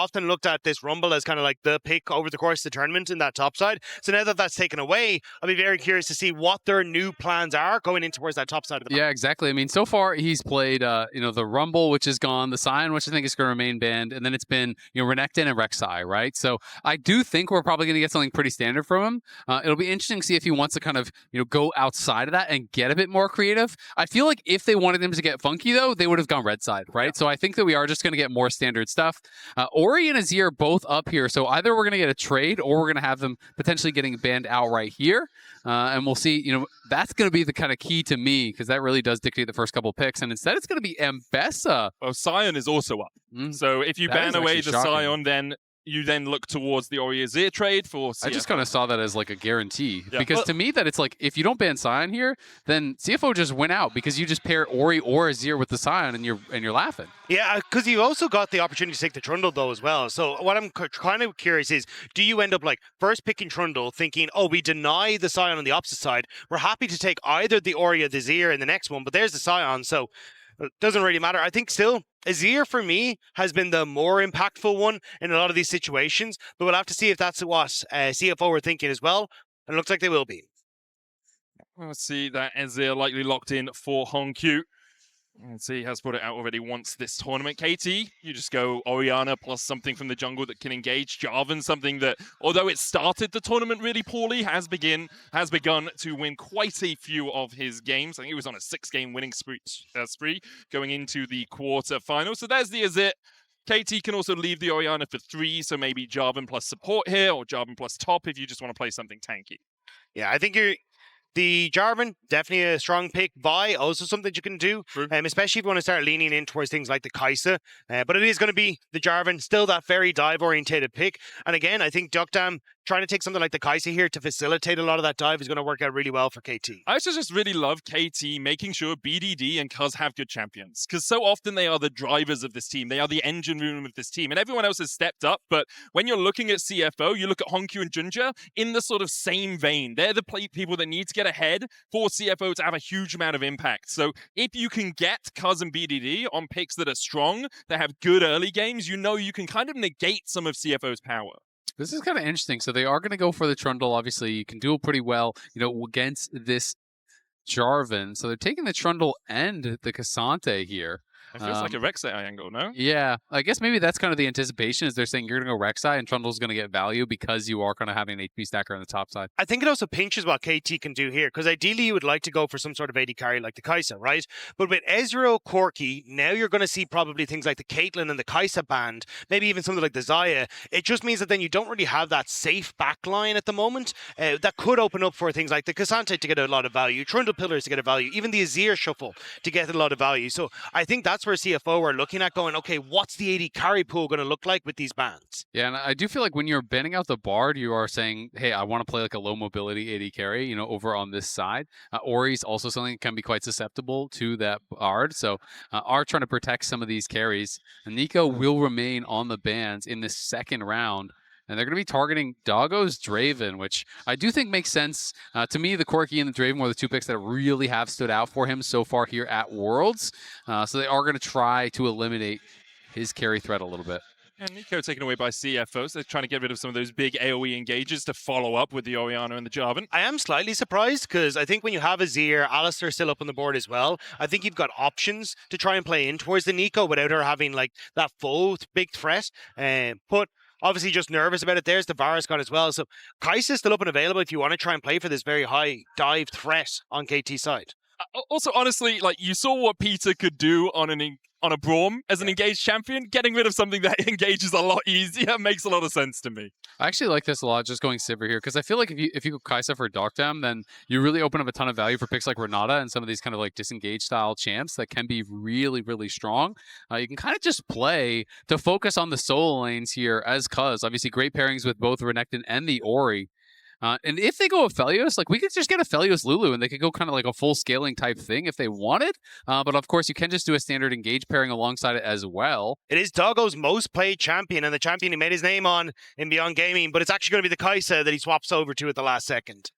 often looked at this Rumble as kind of like the pick over the course of the tournament in that top side. So now that that's taken away, I'll be very curious to see what their new plans are going in towards that top side of the map. Yeah, exactly. I mean, so far he's played, the Rumble, which is gone, the Scion, which I think is going to remain banned, and then it's been, Renekton and Rek'Sai, right? So I do think we're probably going to get something pretty standard from him. It'll be interesting to see if he wants to kind of, go outside of that and get a bit more creative. I feel like if they wanted him to get funky, though, they would have gone red side, right? Yeah. So I think that we are just going to get more standard stuff. Ori and Azir both up here, so either we're going to get a trade or we're going to have them potentially getting banned outright here. And we'll see, that's going to be the kind of key to me, because that really does dictate the first couple picks. And instead, it's going to be Mbessa. Well, Scion is also up. So if you ban away the Scion, then you then look towards the Ori Azir trade for CFO. I just kind of saw that as like a guarantee. Yeah. Because to me, that it's like, if you don't ban Scion here, then CFO just went out, because you just pair Ori or Azir with the Scion and you're laughing. Yeah, because you also got the opportunity to take the Trundle, though, as well. So what I'm kind of curious is, do you end up like first picking Trundle, thinking, oh, we deny the Scion on the opposite side. We're happy to take either the Ori or the Azir in the next one, but there's the Scion, so it doesn't really matter. I think still, Azir, for me, has been the more impactful one in a lot of these situations, but we'll have to see if that's what CFO were thinking as well, and it looks like they will be. Let's see that Azir likely locked in for Hongq. Let's see, he has put it out already once this tournament. KT, you just go Orianna plus something from the jungle that can engage. Jarvan, something that, although it started the tournament really poorly, has begun to win quite a few of his games. I think he was on a 6-game winning spree going into the quarterfinals. So there's the Azir. KT can also leave the Orianna for 3, so maybe Jarvan plus support here, or Jarvan plus top if you just want to play something tanky. Yeah, I think the Jarvan, definitely a strong pick. Vi, also something you can do, especially if you want to start leaning in towards things like the Kai'Sa. But it is going to be the Jarvan, still that very dive-orientated pick. And again, I think Duckdam trying to take something like the Kai'Sa here to facilitate a lot of that dive is going to work out really well for KT. I also just really love KT making sure BDD and Cuz have good champions, because so often they are the drivers of this team. They are the engine room of this team, and everyone else has stepped up. But when you're looking at CFO, you look at Hongq and Junja in the sort of same vein. They're the people that need to get ahead for CFO to have a huge amount of impact. So if you can get Cuz and BDD on picks that are strong, that have good early games, you can kind of negate some of CFO's power. This is kind of interesting. So they are going to go for the Trundle. Obviously, you can do it pretty well, against this Jarvan. So they're taking the Trundle and the Cassante here. It feels like a Rek'Sai angle, no? Yeah, I guess maybe that's kind of the anticipation, is they're saying you're going to go Rek'Sai and Trundle's going to get value because you are kind of having an HP stacker on the top side. I think it also pinches what KT can do here, because ideally you would like to go for some sort of AD carry like the Kai'Sa, right? But with Ezreal, Corki, now you're going to see probably things like the Caitlyn and the Kai'Sa band, maybe even something like the Xayah. It just means that then you don't really have that safe backline at the moment. That could open up for things like the Cassante to get a lot of value, Trundle Pillars to get a value, even the Azir shuffle to get a lot of value. So I think that's where CFO are looking at going, okay, what's the AD carry pool going to look like with these bands? Yeah, and I do feel like when you're banning out the Bard, you are saying, hey, I want to play like a low mobility AD carry, over on this side. Ori's also something that can be quite susceptible to that Bard, so are trying to protect some of these carries. And Nico will remain on the bans in this second round. And they're going to be targeting Doggo's Draven, which I do think makes sense. To me, the Corki and the Draven were the 2 picks that really have stood out for him so far here at Worlds. So they are going to try to eliminate his carry threat a little bit. And Nico taken away by CFO, so they're trying to get rid of some of those big AoE engages to follow up with the Orianna and the Jarvan. I am slightly surprised, because I think when you have Azir, Alistar still up on the board as well, I think you've got options to try and play in towards the Nico without her having like that full big threat. But obviously just nervous about it. There's the Varus gone as well. So Kai'Sa is still up and available if you want to try and play for this very high dive threat on KT side. Also, honestly, like you saw what Peter could do on a Braum as an engaged champion. Getting rid of something that engages a lot easier makes a lot of sense to me. I actually like this a lot, just going Sivir here, because I feel like if you go Kai'Sa for Darkdam, then you really open up a ton of value for picks like Renata and some of these kind of like disengage style champs that can be really, really strong. You can kind of just play to focus on the solo lanes here as Cuz. Obviously, great pairings with both Renekton and the Ori. And if they go Aphelios, like we could just get Aphelios Lulu and they could go kind of like a full scaling type thing if they wanted. But of course, you can just do a standard engage pairing alongside it as well. It is Doggo's most played champion and the champion he made his name on in Beyond Gaming, but it's actually going to be the Kai'Sa that he swaps over to at the last second.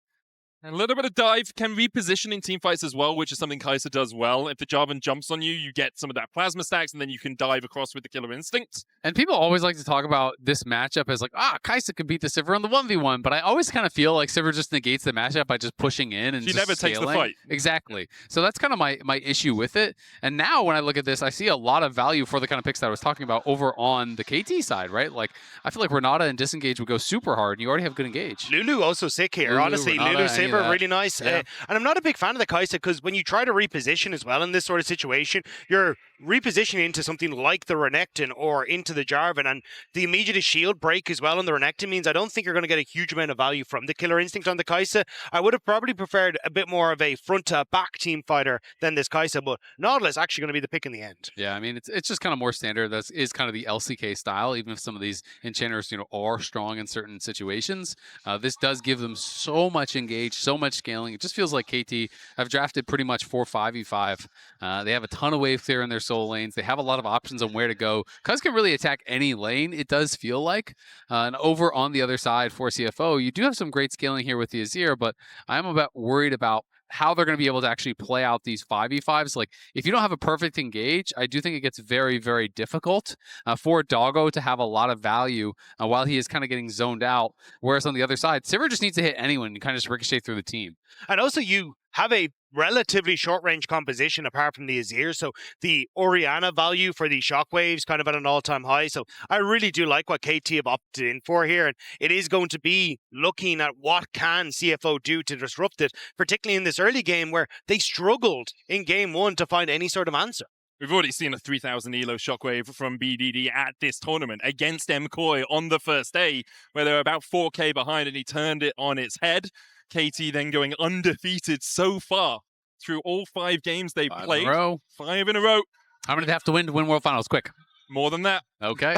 A little bit of dive can reposition in team fights as well, which is something Kai'Sa does well. If the Jarvan jumps on you, you get some of that plasma stacks, and then you can dive across with the Killer Instinct. And people always like to talk about this matchup as like, Kai'Sa could beat the Sivir on the 1v1, but I always kind of feel like Sivir just negates the matchup by just pushing in and She just never takes the scaling. fight. Exactly. So that's kind of my issue with it. And now when I look at this, I see a lot of value for the kind of picks that I was talking about over on the KT side, right? Like, I feel like Renata and Disengage would go super hard, and you already have good engage. Lulu also sick here, Lulu, honestly. Renata, Lulu, any of Sivir, that. really nice. Yeah. And I'm not a big fan of the Kai'Sa because when you try to reposition as well in this sort of situation, you're repositioning into something like the Renekton or into the Jarvan, and the immediate shield break as well on the Renekton means I don't think you're going to get a huge amount of value from the Killer Instinct on the Kai'Sa. I would have probably preferred a bit more of a front-to-back team fighter than this Kai'Sa, but Nautilus actually going to be the pick in the end. Yeah, I mean, it's just kind of more standard. That is kind of the LCK style, even if some of these enchanters, are strong in certain situations. This does give them so much engage, so much scaling. It just feels like KT have drafted pretty much 4-5v5. They have a ton of wave clear in their soul lanes. They have a lot of options on where to go. Cuz can really attack any lane, it does feel like. And over on the other side for CFO, you do have some great scaling here with the Azir, but I'm about worried about how they're going to be able to actually play out these 5v5s. Like, if you don't have a perfect engage, I do think it gets very, very difficult for Doggo to have a lot of value while he is kind of getting zoned out. Whereas on the other side, Sivir just needs to hit anyone and kind of just ricochet through the team. And also you have a relatively short-range composition apart from the Azir, so the Orianna value for the shockwaves kind of at an all-time high. So I really do like what KT have opted in for here, and it is going to be looking at what can CFO do to disrupt it, particularly in this early game where they struggled in game one to find any sort of answer. We've already seen a 3,000 elo shockwave from BDD at this tournament against MKoy on the first day, where they're about 4k behind, and he turned it on its head. KT then going undefeated so far through all 5 games they played. 5 in a row. How many do they have to win World Finals? Quick. More than that. Okay.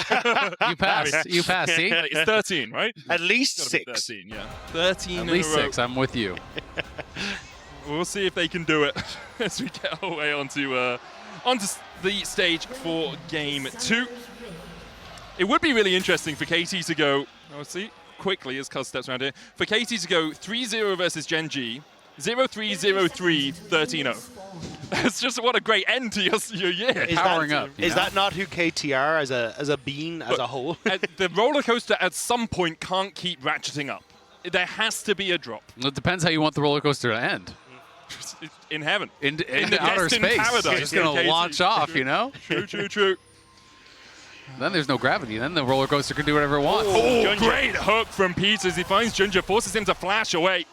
You passed. You passed, see? It's 13, right? At least Gotta be 6. 13, yeah. 13 At least in a row. 6. I'm with you. We'll see if they can do it as we get our way onto the stage for game 2. It would be really interesting for KT to go, see, quickly as Cuz steps around here, for KT to go 3-0 versus Gen G, 0-3, 0-3, 13-0. That's just what a great end to your year. Powering up. Is that not who KTR as a bean, as a whole? The roller coaster at some point can't keep ratcheting up. There has to be a drop. Well, it depends how you want the roller coaster to end. In heaven. In the outer destined space. paradise. It's just going to launch off, True. Then there's no gravity. Then the roller coaster can do whatever it wants. Oh, great hook from Pete as he finds Ginger, forces him to flash away.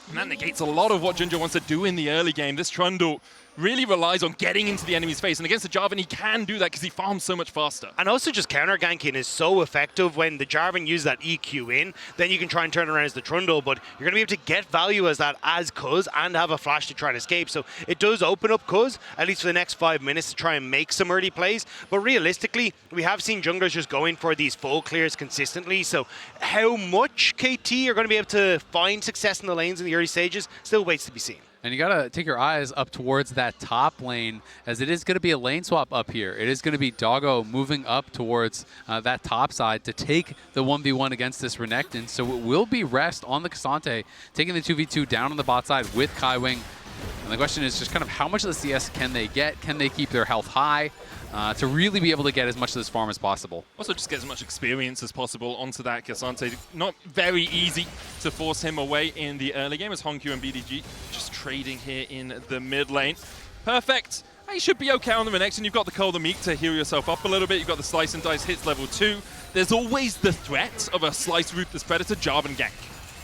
And that negates a lot of what Ginger wants to do in the early game. This Trundle really relies on getting into the enemy's face. And against the Jarvan, he can do that because he farms so much faster. And also just counter ganking is so effective when the Jarvan uses that EQ in, then you can try and turn around as the Trundle, but you're going to be able to get value as that as Cuz and have a flash to try and escape. So it does open up Cuz, at least for the next 5 minutes, to try and make some early plays. But realistically, we have seen junglers just going for these full clears consistently. So how much KT are going to be able to find success in the lanes in the early stages still waits to be seen. And you got to take your eyes up towards that top lane, as it is going to be a lane swap up here. It is going to be Doggo moving up towards that top side to take the 1v1 against this Renekton. So it will be Rest on the Cassante, taking the 2v2 down on the bot side with Kaiwing. And the question is just kind of how much of the CS can they get? Can they keep their health high to really be able to get as much of this farm as possible? Also just get as much experience as possible onto that Cassante. Not very easy to force him away in the early game as Hongkyu and BDG just trading here in the mid lane. Perfect. You should be okay on the Renekton. You've got the Cold and Meek to heal yourself up a little bit. You've got the Slice and Dice hits level 2. There's always the threat of a Slice Ruthless Predator Jarvan gank.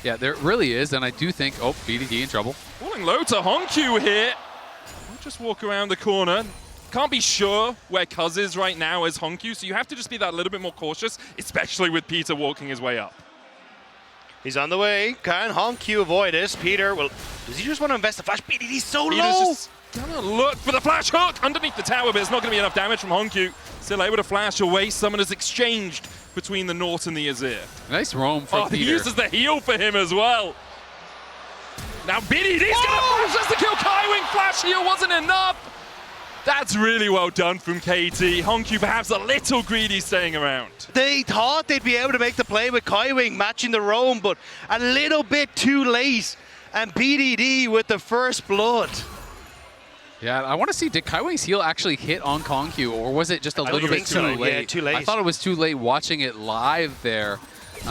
Yeah, there really is, and I do think, BDD in trouble. Falling low to Hongkyu here. We'll just walk around the corner. Can't be sure where Cuz is right now as Hongkyu, so you have to just be that little bit more cautious, especially with Peter walking his way up. He's on the way. Can Hongkyu avoid this? Peter, well, does he just want to invest the flash? BDD's so Peter's low! just gonna look for the flash hook underneath the tower, but it's not gonna be enough damage from Hongkyu. Still able to flash away. Summoners exchanged between the Nort and the Azir. Nice roam from Peter. He uses the heal for him as well. Now BDD's gonna flash just to kill Kaiwing. Flash heal wasn't enough. That's really well done from KT. Hongkyu perhaps a little greedy staying around. They thought they'd be able to make the play with Kaiwing matching the roam, but a little bit too late. And BDD with the first blood. Yeah, I want to see, did Kaiwing's heal actually hit on Konkyu, or was it just a little bit too late? Yeah, too late. I thought it was too late watching it live there,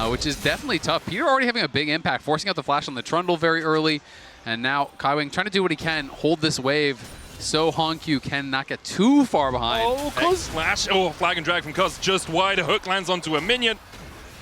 which is definitely tough. Peter already having a big impact, forcing out the flash on the Trundle very early, and now Kaiwing trying to do what he can, hold this wave, so Honkyu cannot get too far behind. Oh, Cuz flash. Oh, flag and drag from Cuz just wide. A hook lands onto a minion,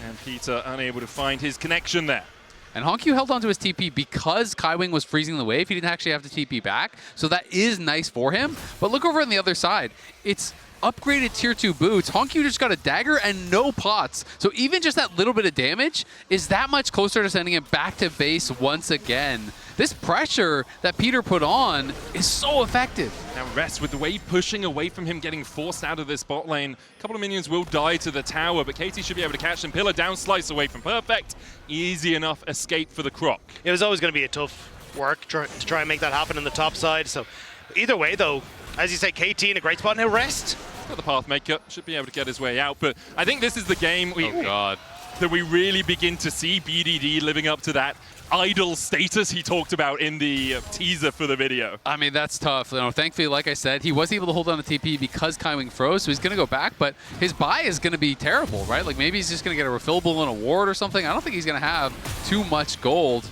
and Peter unable to find his connection there. And Honkyu held onto his TP because Kaiwing was freezing the wave. He didn't actually have to TP back, so that is nice for him. But look over on the other side. It's upgraded tier 2 boots. Honkyu just got a dagger and no pots. So even just that little bit of damage is that much closer to sending him back to base once again. This pressure that Peter put on is so effective. Now Rest with the wave pushing away from him, getting forced out of this bot lane. A couple of minions will die to the tower, but KT should be able to catch them. Pillar down, slice away from perfect. Easy enough escape for the Croc. It was always going to be a tough work to try and make that happen on the top side. So either way, though, as you say, KT in a great spot. Now Rest. Got the Pathmaker, should be able to get his way out. But I think this is the game that we really begin to see BDD living up to that idol status he talked about in the teaser for the video. I mean, that's tough. You know, thankfully, like I said, he was able to hold on to TP because Kaiwing froze, so he's going to go back, but his buy is going to be terrible, right? Like, maybe he's just going to get a refillable and a ward or something. I don't think he's going to have too much gold.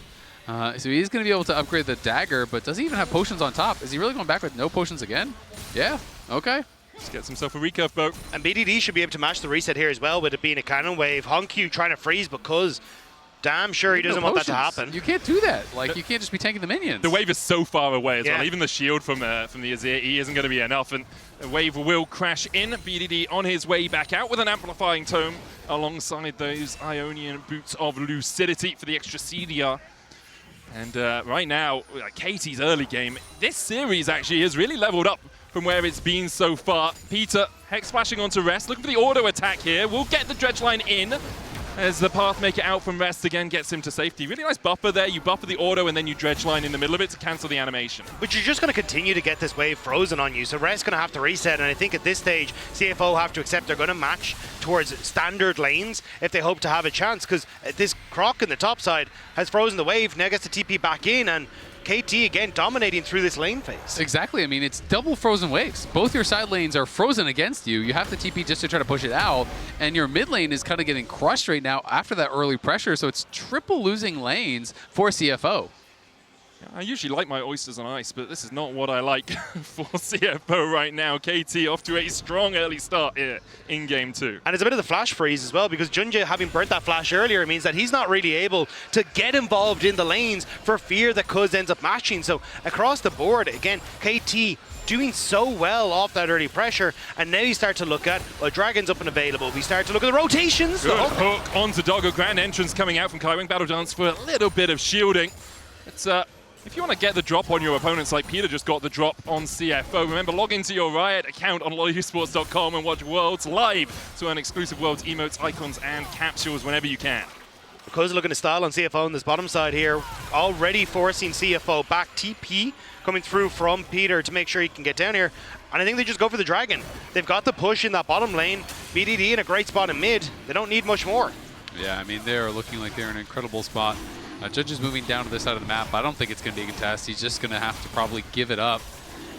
So he's going to be able to upgrade the dagger, but does he even have potions on top? Is he really going back with no potions again? Yeah, okay. Just gets himself a recurve boat. And BDD should be able to match the reset here as well with it being a cannon wave. Honkyu trying to freeze because damn sure he doesn't want that to happen. You can't do that. Like, you can't just be tanking the minions. The wave is so far away as well. Even the shield from the Azir E isn't going to be enough, and the wave will crash in. BDD on his way back out with an amplifying tome alongside those Ionian boots of lucidity for the extra CDR. And right now, KT's early game, this series actually has really leveled up from where it's been so far. Peter, Hex splashing onto Rest, looking for the auto attack here. We'll get the dredge line in as the Pathmaker out from Rest again gets him to safety. Really nice buffer there. You buffer the auto and then you dredge line in the middle of it to cancel the animation. But you're just going to continue to get this wave frozen on you, so Rest's going to have to reset, and I think at this stage, CFO have to accept they're going to match towards standard lanes if they hope to have a chance, because this Croc in the top side has frozen the wave, now gets the TP back in, and KT again dominating through this lane phase. Exactly. I mean, it's double frozen waves. Both your side lanes are frozen against you. You have to TP just to try to push it out, and your mid lane is kind of getting crushed right now after that early pressure, so it's triple losing lanes for CFO. I usually like my oysters on ice, but this is not what I like for CFO right now. KT off to a strong early start here in Game 2. And it's a bit of the flash freeze as well, because Junja having burnt that flash earlier means that he's not really able to get involved in the lanes for fear that Cuz ends up matching. So across the board, again, KT doing so well off that early pressure, and now you start to look at, well, Dragon's up and available. We start to look at the rotations. Good hook onto Doggo. Grand entrance coming out from Kaiwing. Battle Dance for a little bit of shielding. It's if you want to get the drop on your opponents like Peter just got the drop on CFO, remember, log into your Riot account on Loleventvods.com and watch Worlds live to earn exclusive Worlds emotes, icons, and capsules whenever you can. Because looking to style on CFO on this bottom side here, already forcing CFO back. TP coming through from Peter to make sure he can get down here. And I think they just go for the Dragon. They've got the push in that bottom lane. BDD in a great spot in mid. They don't need much more. Yeah, I mean, they're looking like they're in an incredible spot. Judge is moving down to this side of the map. I don't think it's going to be a contest. He's just going to have to probably give it up.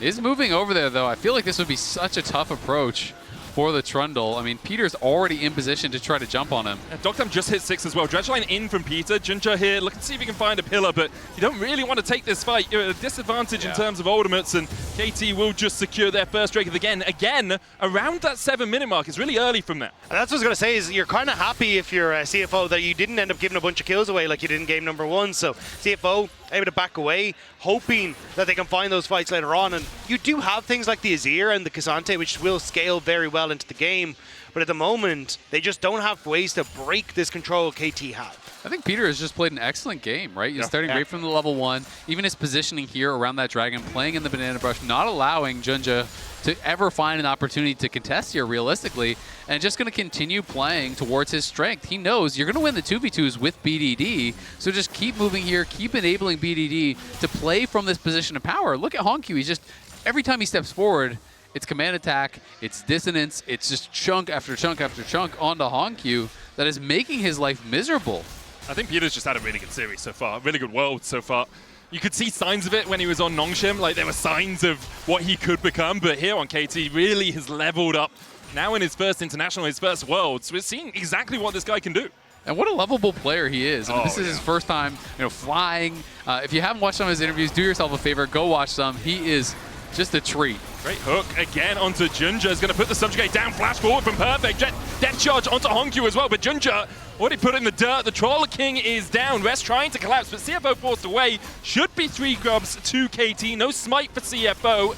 Is moving over there, though. I feel like this would be such a tough approach for the Trundle. I mean, Peter's already in position to try to jump on him. Doctam just hit 6 as well. Dredge line in from Peter. Junja here, look and see if he can find a pillar, but you don't really want to take this fight. You're at a disadvantage in terms of ultimates, and KT will just secure their first Drake again, around that 7-minute mark. It's really early from there. And that's what I was going to say, is you're kind of happy if you're a CFO that you didn't end up giving a bunch of kills away like you did in game number 1. So CFO able to back away, hoping that they can find those fights later on. And you do have things like the Azir and the K'Sante, which will scale very well into the game. But at the moment, they just don't have ways to break this control KT have. I think Peter has just played an excellent game, right? He's starting right from the level 1. Even his positioning here around that Dragon, playing in the banana brush, not allowing Junja to ever find an opportunity to contest here realistically, and just going to continue playing towards his strength. He knows you're going to win the 2v2s with BDD, so just keep moving here, keep enabling BDD to play from this position of power. Look at Honkyu. He's just, every time he steps forward, it's command attack, it's dissonance, it's just chunk after chunk after chunk onto Honkyu that is making his life miserable. I think Peter's just had a really good series so far, really good world so far. You could see signs of it when he was on Nongshim, like there were signs of what he could become, but here on KT really has leveled up. Now in his first international, his first worlds, we're seeing exactly what this guy can do. And what a lovable player he is. I mean, this is his first time, flying. If you haven't watched some of his interviews, do yourself a favor, go watch some. He is just a treat. Great hook again onto Junja. Is going to put the subjugate down, flash forward from Perfect. Death charge onto Hongkyu as well, but Junja already put in the dirt. The Troll King is down. Rest trying to collapse, but CFO forced away. Should be 3 grubs to KT. No smite for CFO.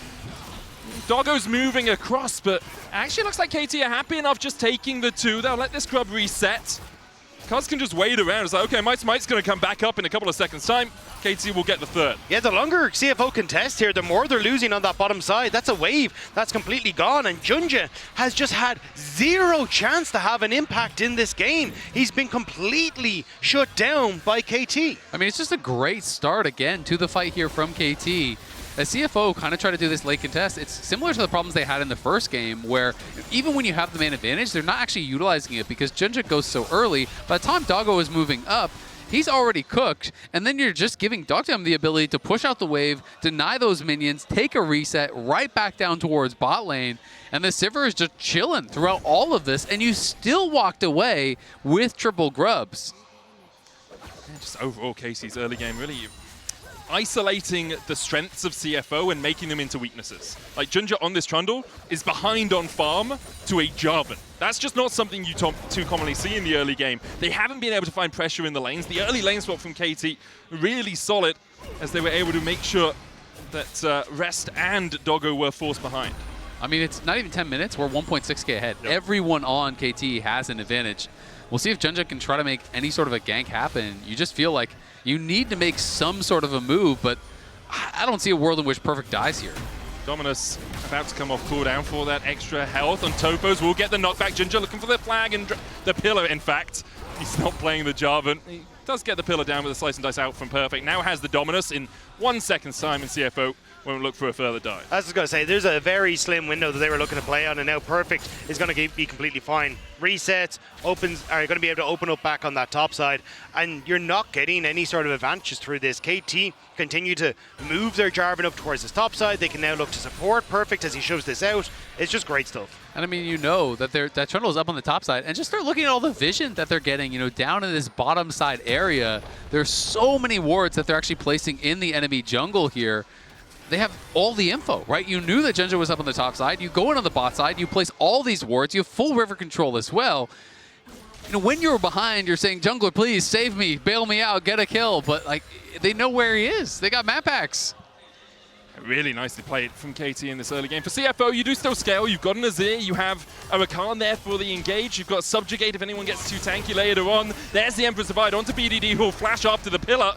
Doggo's moving across, but actually looks like KT are happy enough just taking the 2. They'll let this grub reset. Cuz can just wait around. It's like, okay, my smite's going to come back up in a couple of seconds' time. KT will get the 3rd. Yeah, the longer CFO contest here, the more they're losing on that bottom side. That's a wave that's completely gone, and Junja has just had 0 chance to have an impact in this game. He's been completely shut down by KT. I mean, it's just a great start again to the fight here from KT. As CFO kind of try to do this late contest, it's similar to the problems they had in the first game, where even when you have the man advantage, they're not actually utilizing it because Junja goes so early. By the time Doggo is moving up, he's already cooked, and then you're just giving Dogtown the ability to push out the wave, deny those minions, take a reset, right back down towards bot lane, and the Sivir is just chilling throughout all of this, and you still walked away with triple grubs. Yeah, just overall, Casey's early game really isolating the strengths of CFO and making them into weaknesses. Like Junja on this Trundle is behind on farm to a Jarvan. That's just not something you too commonly see in the early game. They haven't been able to find pressure in the lanes. The early lane swap from KT really solid as they were able to make sure that Rest and Doggo were forced behind. I mean, it's not even 10 minutes. We're 1.6k ahead. Yep. Everyone on KT has an advantage. We'll see if Junja can try to make any sort of a gank happen. You just feel like you need to make some sort of a move, but I don't see a world in which Perfect dies here. Dominus about to come off cooldown for that extra health on Topos. Will get the knockback. Junja looking for the flag and the pillar, in fact. He's not playing the Jarvan. He does get the pillar down with a slice and dice out from Perfect. Now has the Dominus in 1 second's time, and CFO won't look for a further dive. I was just going to say, there's a very slim window that they were looking to play on, and now Perfect is going to be completely fine. Resets, are going to be able to open up back on that top side, and you're not getting any sort of advantages through this. KT continue to move their Jarvan up towards this top side. They can now look to support Perfect as he shoves this out. It's just great stuff. And I mean, you know that that Trundle is up on the top side, and just start looking at all the vision that they're getting, down in this bottom side area. There's so many wards that they're actually placing in the enemy jungle here. They have all the info, right? You knew that Junja was up on the top side. You go in on the bot side, you place all these wards, you have full river control as well. When you're behind, you're saying, jungler, please save me, bail me out, get a kill. But like, they know where he is. They got map packs. Really nicely played from KT in this early game. For CFO, you do still scale. You've got an Azir. You have a Rakan there for the engage. You've got Subjugate if anyone gets too tanky later on. There's the Emperor's Divide onto BDD, who will flash after the pillar.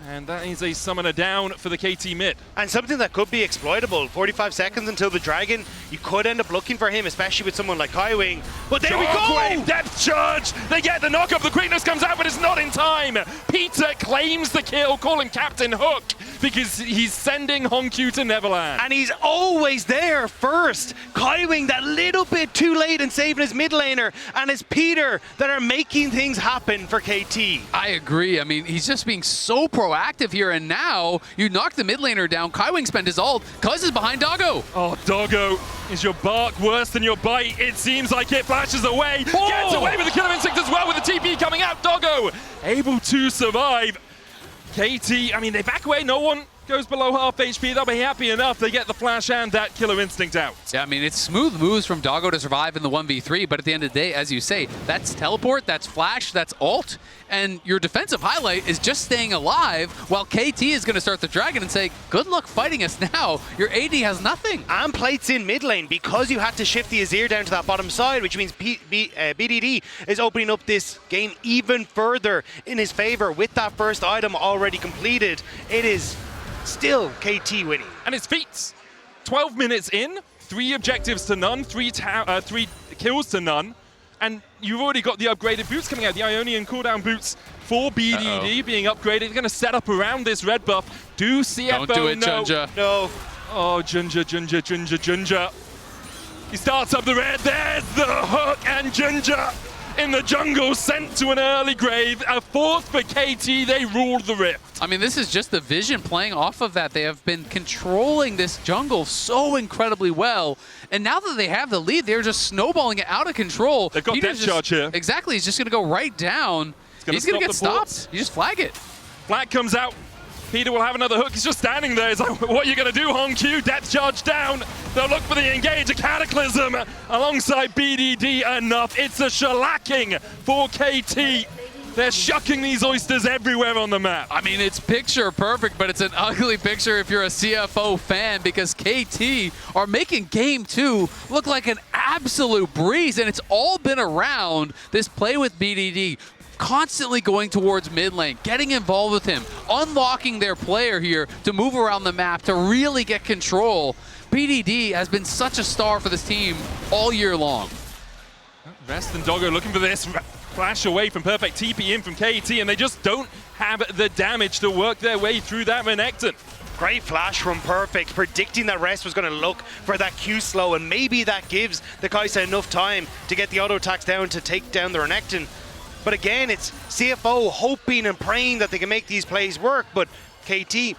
And that is a summoner down for the KT mid. And something that could be exploitable. 45 seconds until the Dragon. You could end up looking for him, especially with someone like Kaiwing. But there we go! Depth charge! They get the knock-up. The quickness comes out, but it's not in time. Peter claims the kill, calling Captain Hook, because he's sending Hongkyu to Neverland. And he's always there first. Kaiwing that little bit too late in saving his mid laner. And it's Peter that are making things happen for KT. I agree. I mean, he's just being so proactive here, and now you knock the mid laner down. Kaiwing spent his ult. Cuz is behind Doggo. Oh, Doggo, is your bark worse than your bite? It seems like it flashes away. Oh! Gets away with the killer instinct as well with the TP coming out. Doggo able to survive. KT, I mean, they back away. No one goes below half HP. They'll be happy enough. They get the flash and that killer instinct out. Yeah, I mean, it's smooth moves from Doggo to survive in the 1v3, but at the end of the day, as you say, that's teleport, that's flash, that's ult, and your defensive highlight is just staying alive while KT is going to start the Dragon and say, good luck fighting us now. Your AD has nothing. And plates in mid lane because you had to shift the Azir down to that bottom side, which means BDD is opening up this game even further in his favor with that first item already completed. It is still KT winning. And it's feats. 12 minutes in, 3 objectives to none, 3 kills to none, and you've already got the upgraded boots coming out, the Ionian cooldown boots for BDD being upgraded. They're going to set up around this red buff. Do CFO Don't do it, know? Junja. No. Oh, Junja. He starts up the red. There's the hook, and Junja in the jungle, sent to an early grave. A fourth for KT, they ruled the Rift. I mean, this is just the Vision playing off of that. They have been controlling this jungle so incredibly well. And now that they have the lead, they're just snowballing it out of control. They've got death charge here. Exactly, he's just going to go right down. He's going to get stopped. You just flag it. Flag comes out. Peter will have another hook. He's just standing there. He's like, what are you going to do, HongQ? Depth charge down. They'll look for the engage. A Cataclysm alongside BDD. Enough. It's a shellacking for KT. They're shucking these Oysters everywhere on the map. I mean, it's picture perfect, but it's an ugly picture if you're a CFO fan, because KT are making game 2 look like an absolute breeze, and it's all been around this play with BDD. Constantly going towards mid lane, getting involved with him, unlocking their player here to move around the map to really get control. BDD has been such a star for this team all year long. Rest and Doggo looking for this flash away from Perfect, TP in from KT, and they just don't have the damage to work their way through that Renekton. Great flash from Perfect, predicting that Rest was going to look for that Q slow, and maybe that gives the Kai'Sa enough time to get the auto attacks down to take down the Renekton. But again, it's CFO hoping and praying that they can make these plays work, but KT,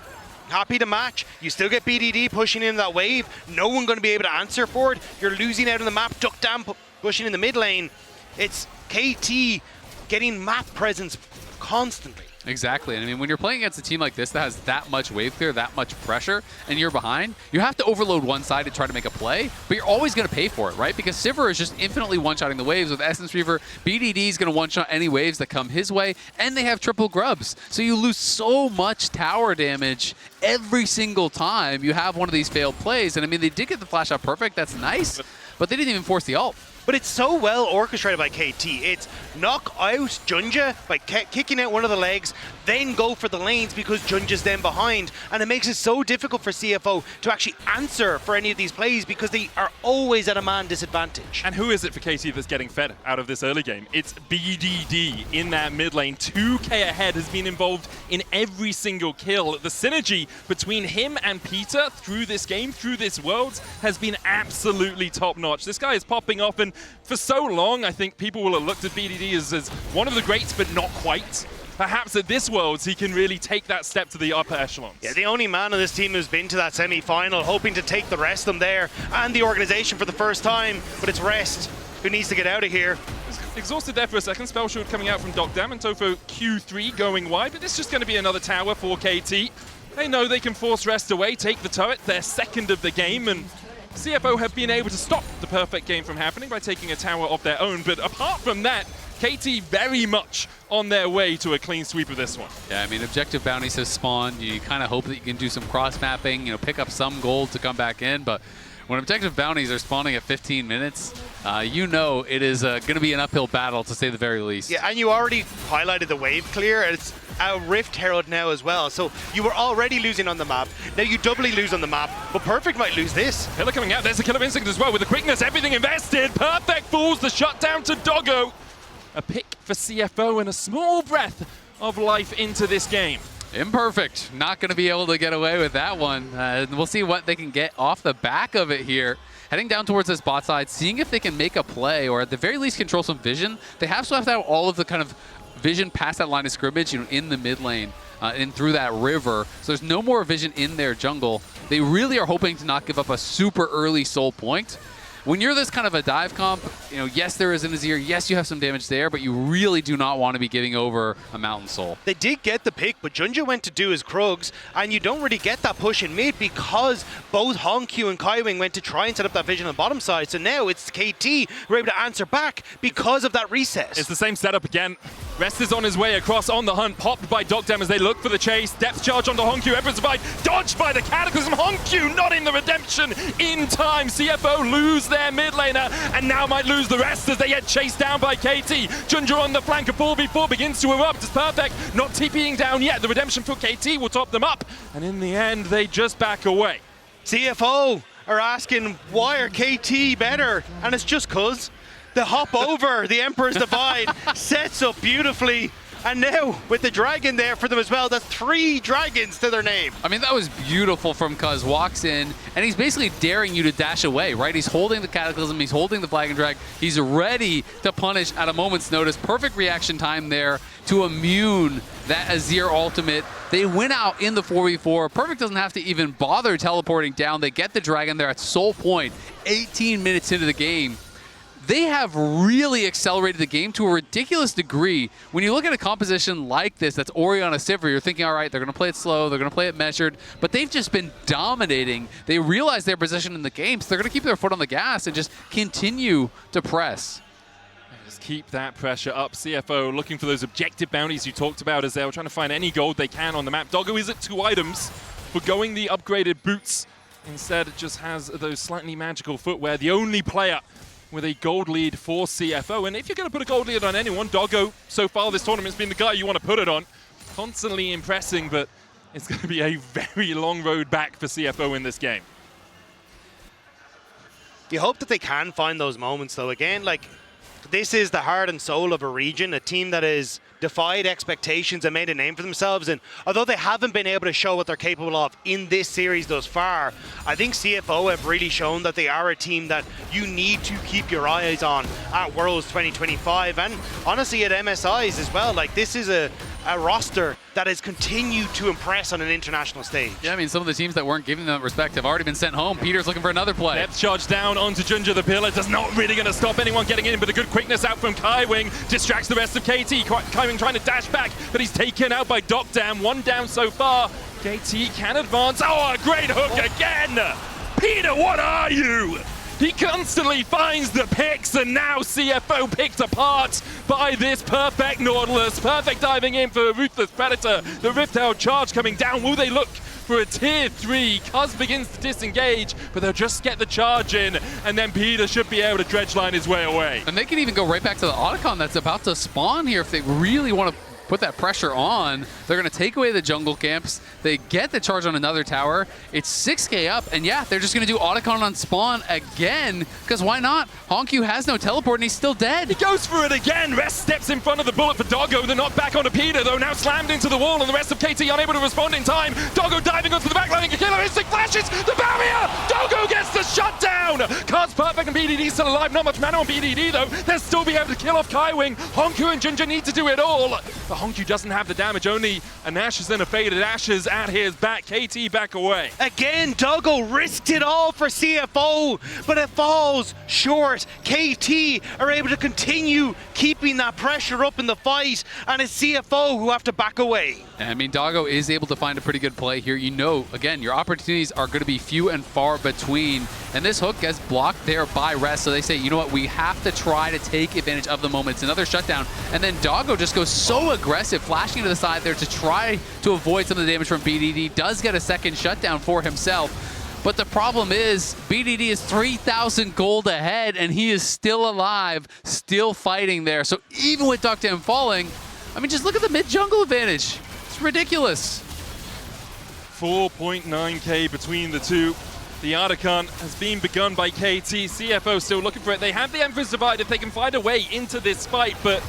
happy to match. You still get BDD pushing in that wave. No one going to be able to answer for it. You're losing out on the map, Duck Down pushing in the mid lane. It's KT getting map presence constantly. Exactly. And I mean, when you're playing against a team like this that has that much wave clear, that much pressure, and you're behind, you have to overload one side to try to make a play, but you're always going to pay for it, right? Because Sivir is just infinitely one-shotting the waves. With Essence Reaver, BDD is going to one-shot any waves that come his way, and they have triple grubs. So you lose so much tower damage every single time you have one of these failed plays. And I mean, they did get the flash out perfect. That's nice, but they didn't even force the ult. But it's so well orchestrated by KT. It's knock out Junja by kicking out one of the legs, then go for the lanes because Junja's then behind. And it makes it so difficult for CFO to actually answer for any of these plays because they are always at a man disadvantage. And who is it for KT that's getting fed out of this early game? It's BDD in that mid lane. 2K ahead has been involved in every single kill. The synergy between him and Peter through this game, through this Worlds, has been absolutely top-notch. This guy is popping off, and for so long, I think people will have looked at BDD as one of the greats, but not quite. Perhaps at this Worlds, he can really take that step to the upper echelons. Yeah, the only man on this team who's been to that semi-final, hoping to take the rest of them there, and the organization for the first time, but it's Rest who needs to get out of here. Exhausted there for a second. Spell Shield coming out from Dogdam, and Tofo Q3 going wide, but this is just going to be another tower for KT. They know they can force Rest away, take the turret, their second of the game, and CFO have been able to stop the perfect game from happening by taking a tower of their own. But apart from that, KT very much on their way to a clean sweep of this one. Yeah, I mean, objective bounties have spawned. You kind of hope that you can do some cross-mapping, you know, pick up some gold to come back in. But when objective bounties are spawning at 15 minutes, you know it is going to be an uphill battle, to say the very least. Yeah, and you already highlighted the wave clear. It's a Rift Herald now as well. So you were already losing on the map. Now you doubly lose on the map, but Perfect might lose this. Pillar coming out. There's a Killer Instinct as well with the quickness, everything invested. Perfect falls the shutdown to Doggo. A pick for CFO and a small breath of life into this game. Imperfect. Not going to be able to get away with that one. We'll see what they can get off the back of it here. Heading down towards this bot side, seeing if they can make a play or at the very least control some vision. They have swept out all of the kind of vision past that line of scrimmage, you know, in the mid lane and through that river. So there's no more vision in their jungle. They really are hoping to not give up a super early soul point. When you're this kind of a dive comp, you know, yes, there is an Azir, yes, you have some damage there, but you really do not want to be giving over a Mountain Soul. They did get the pick, but Junja went to do his Krugs, and you don't really get that push in mid because both HongQ and Kaiwing went to try and set up that vision on the bottom side. So now it's KT who are able to answer back because of that reset. It's the same setup again. Rest is on his way across on the hunt, popped by Dogdam as they look for the chase. Depth charge onto HongQ, Emperor's Divide, dodged by the Cataclysm. HongQ not in the redemption in time. CFO lose their mid laner and now might lose the rest as they get chased down by KT. Junja on the flank, a 4v4 begins to erupt. It's Perfect, not TPing down yet. The redemption for KT will top them up, and in the end, they just back away. CFO are asking, why are KT better? And it's just cuz the hop over the Emperor's Divide sets up beautifully. And now, with the dragon there for them as well, that's 3 dragons to their name. I mean, that was beautiful from Cuz. Walks in, and he's basically daring you to dash away, right? He's holding the Cataclysm, he's holding the Flag and Drag. He's ready to punish at a moment's notice. Perfect reaction time there to immune that Azir ultimate. They win out in the 4v4. Perfect doesn't have to even bother teleporting down. They get the dragon there at Soul Point, 18 minutes into the game. They have really accelerated the game to a ridiculous degree. When you look at a composition like this, that's Orianna Sivir, you're thinking, all right, they're going to play it slow, they're going to play it measured, but they've just been dominating. They realize their position in the game, so they're going to keep their foot on the gas and just continue to press. Just keep that pressure up. CFO looking for those objective bounties you talked about as they're trying to find any gold they can on the map. Doggo is at 2 items for going the upgraded boots. Instead, it just has those slightly magical footwear. The only player with a gold lead for CFO. And if you're going to put a gold lead on anyone, Doggo, so far this tournament's been the guy you want to put it on. Constantly impressing, but it's going to be a very long road back for CFO in this game. You hope that they can find those moments, though. Again, like, this is the heart and soul of a region, a team that has defied expectations and made a name for themselves. And although they haven't been able to show what they're capable of in this series thus far, I think CFO have really shown that they are a team that you need to keep your eyes on at Worlds 2025 and honestly at MSIs as well. Like, this is a roster that has continued to impress on an international stage. Yeah, I mean, some of the teams that weren't giving them respect have already been sent home. Peter's looking for another play. Depth charge down onto Ginger. The pillar does not really going to stop anyone getting in, but a good quickness out from Kaiwing distracts the rest of KT. Kaiwing trying to dash back, but he's taken out by Docdam. 1 down so far. KT can advance. Oh, a great hook again! Peter, what are you? He constantly finds the picks, and now CFO picked apart by this perfect Nautilus. Perfect diving in for a Ruthless Predator. The Rift-Held charge coming down. Will they look for a tier 3? Cuz begins to disengage, but they'll just get the charge in, and then Peter should be able to dredge line his way away. And they can even go right back to the Otacon that's about to spawn here if they really want to put that pressure on. They're going to take away the jungle camps. They get the charge on another tower. It's 6k up, and yeah, they're just going to do Otacon on spawn again, because why not? Honkyu has no teleport, and he's still dead. He goes for it again. Rest steps in front of the bullet for Doggo. They're not back onto Peter, though. Now slammed into the wall, and the rest of KT unable to respond in time. Doggo diving onto the backline, and Killer Instinct flashes the barrier. Doggo gets the shutdown. Card's perfect, and BDD still alive. Not much mana on BDD, though. They'll still be able to kill off Kaiwing. Honku and Ginger need to do it all. But Honku doesn't have the damage, only an Ashes and a Faded Ashes at his back. KT back away. Again, Doggo risked it all for CFO, but it falls short. KT are able to continue keeping that pressure up in the fight, and it's CFO who have to back away. I mean, Doggo is able to find a pretty good play here. You know, again, your opportunities are going to be few and far between, and this hook gets blocked there by Rest, so they say, you know what, we have to try to take advantage of the moment. It's another shutdown, and then Doggo just goes so aggressive, flashing to the side there to try to avoid some of the damage from BDD. Does get a second shutdown for himself, but the problem is BDD is 3,000 gold ahead, and he is still alive, still fighting there. So even with Docdam falling, I mean, just look at the mid-jungle advantage. It's ridiculous. 4.9k between the two. The Otacon has been begun by KT. CFO still looking for it. They have the Emperor's Divide if they can find a way into this fight, but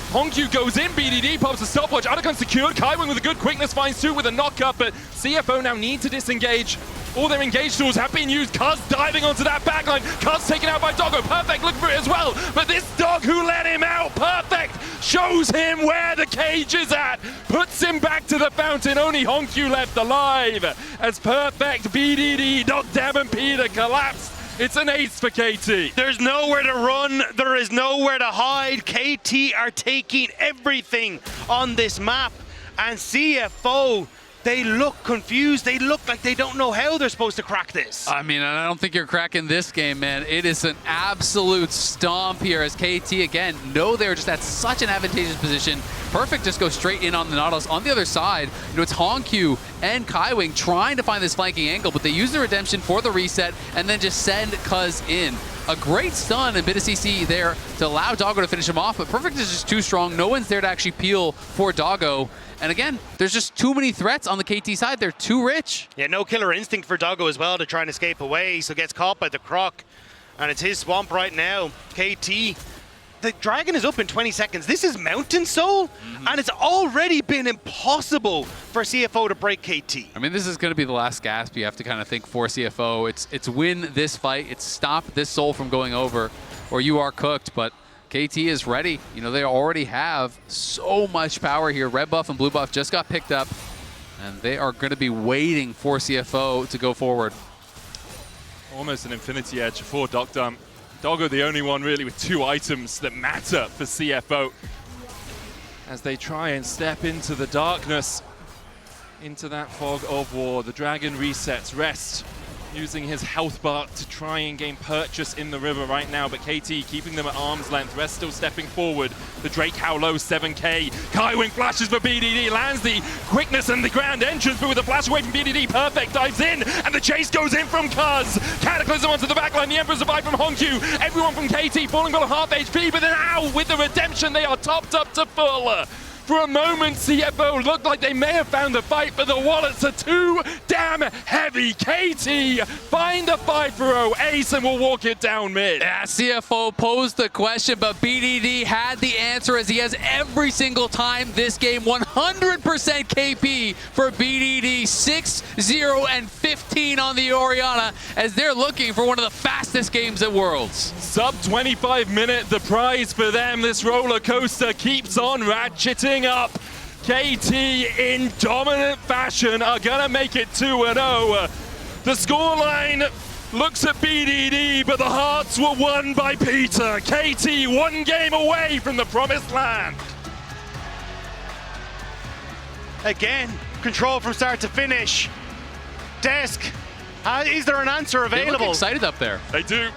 Honkyu goes in, BDD pops a stopwatch, Otacon secured, Kaiwing with a good quickness finds 2 with a knock-up, but CFO now need to disengage. All their engage tools have been used. Cuz diving onto that backline. Cuz taken out by Doggo. Perfect looking for it as well. But this dog who let him out, Perfect, shows him where the cage is at. Puts him back to the fountain. Only Honkyu left alive. As Perfect, BDD, Docdam and Peter collapsed. It's an ace for KT. There's nowhere to run. There is nowhere to hide. KT are taking everything on this map. And CFO, they look confused. They look like they don't know how they're supposed to crack this. I mean, I don't think you're cracking this game, man. It is an absolute stomp here as KT, again, know they're just at such an advantageous position. Perfect just goes straight in on the Nautilus. On the other side, you know, it's Honkyu and Kaiwing trying to find this flanking angle, but they use the redemption for the reset and then just send Cuz in. A great stun and bit of CC there to allow Doggo to finish him off, but Perfect is just too strong. No one's there to actually peel for Doggo. And again, there's just too many threats on the KT side. They're too rich. Yeah, no killer instinct for Doggo as well to try and escape away, so gets caught by the Croc. And it's his swamp right now. KT the dragon is up in 20 seconds. This is Mountain Soul, and it's already been impossible for CFO to break KT. I mean, this is going to be the last gasp you have to kind of think for CFO. It's win this fight. It's stop this Soul from going over, or you are cooked. But KT is ready. You know, they already have so much power here. Red buff and blue buff just got picked up, and they are going to be waiting for CFO to go forward. Almost an infinity edge for Dogdom. Doggo the only one really with 2 items that matter for CFO as they try and step into the darkness, into that fog of war. The dragon resets, Rest using his health bar to try and gain purchase in the river right now, but KT keeping them at arm's length. Rest still stepping forward. The Drake how low, 7k. Kaiwing flashes for BDD, lands the quickness and the grand entrance, but with a flash away from BDD, perfect, dives in, and the chase goes in from Cuz. Cataclysm onto the backline, the Emperor survived from Hongkyu. Everyone from KT falling below half HP, but then now with the redemption, they are topped up to full. For a moment, CFO looked like they may have found a fight, but the wallets are too damn heavy. KT find a 5-0 ace and will walk it down mid. Yeah, CFO posed the question, but BDD had the answer as he has every single time this game. 100% KP for BDD, 6-0-15 on the Orianna as they're looking for one of the fastest games at Worlds. Sub 25 minute, the prize for them. This roller coaster keeps on ratcheting up. KT in dominant fashion are gonna make it 2-0. The scoreline looks at BDD, but the hearts were won by Peter. KT 1 game away from the promised land. Again, control from start to finish. Desk, is there an answer They look available? excited up there. They do.